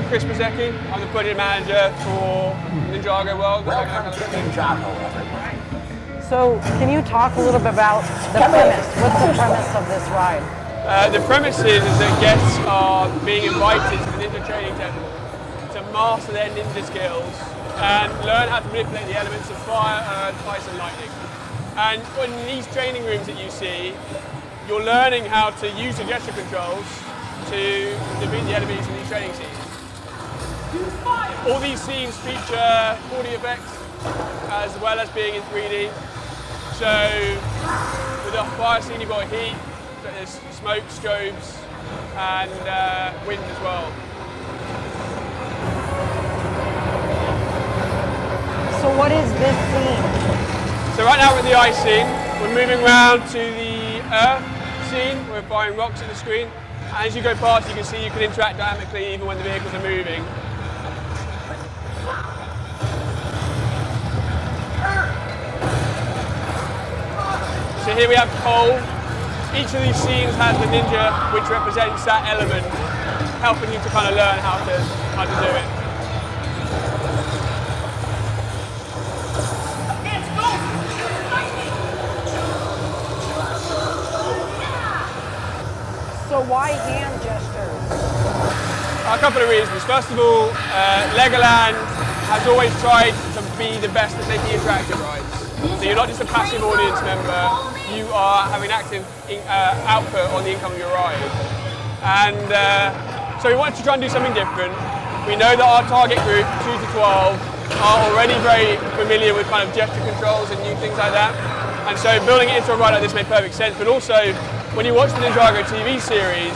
Chris Brzezicki. I'm the project manager for Ninjago World. Welcome to Ninjago, everyone. So, can you talk a little bit about the premise? What's the premise of this ride? The premise is that guests are being invited to the Ninja Training Temple to master their ninja skills and learn how to manipulate the elements of fire, earth, ice and lightning. And in these training rooms that you see, you're learning how to use the gesture controls to defeat the enemies in these training scenes. All these scenes feature 4D effects as well as being in 3D. So with the fire scene you've got heat, there's smoke, strobes and wind as well. So what is this scene? So right now we're at the ice scene. We're moving around to the earth scene. We're firing rocks at the screen. And as you go past, you can see you can interact dynamically even when the vehicles are moving. So here we have coal. Each of these scenes has the ninja, which represents that element, helping you to kind of learn how to do it. So why hand gestures? A couple of reasons. First of all, LEGOLAND has always tried to be the best at making interactive rides. So you're not just a passive audience member, you are having active output on the income of your ride. And so we wanted to try and do something different. We know that our target group, 2 to 12, are already very familiar with kind of gesture controls and new things like that. And so building it into a ride like this made perfect sense, but also when you watch the Ninjago TV series,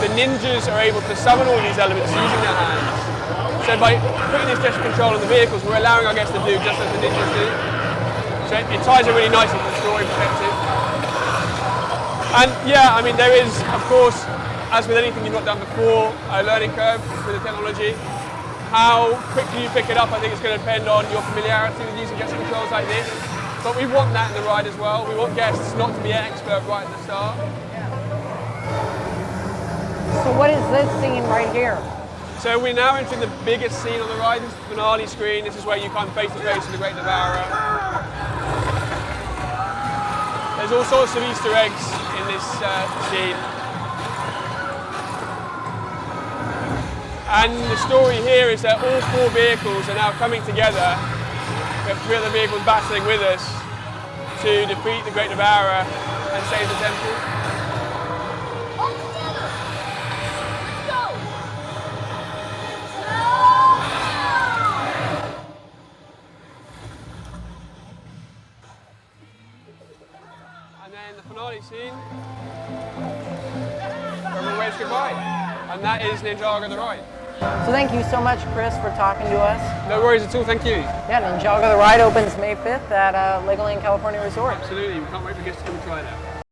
the ninjas are able to summon all these elements using their hands. So by putting this gesture control on the vehicles, we're allowing our guests to do just as the ninjas do. So it ties in really nicely from a story perspective. And yeah, I mean, there is, of course, as with anything you've not done before, a learning curve with the technology. How quickly you pick it up, I think it's going to depend on your familiarity with using gesture controls like this. But we want that in the ride as well. We want guests not to be an expert right at the start. So what is this scene right here? So we're now entering the biggest scene on the ride. This is the finale screen. This is where you come face to face with the Great Devourer. There's all sorts of Easter eggs in this scene. And the story here is that all 4 vehicles are now coming together. We have 3 other vehicles battling with us to defeat the Great Devourer and save the temple. All together! Go! And then the finale scene, everyone waves goodbye. And that is Ninjago The Ride. So thank you so much, Chris, for talking to us. No worries at all, thank you. Yeah, Ninjago The Ride opens May 5th at LEGOLAND California Resort. Absolutely, we can't wait for guests to come and try it out.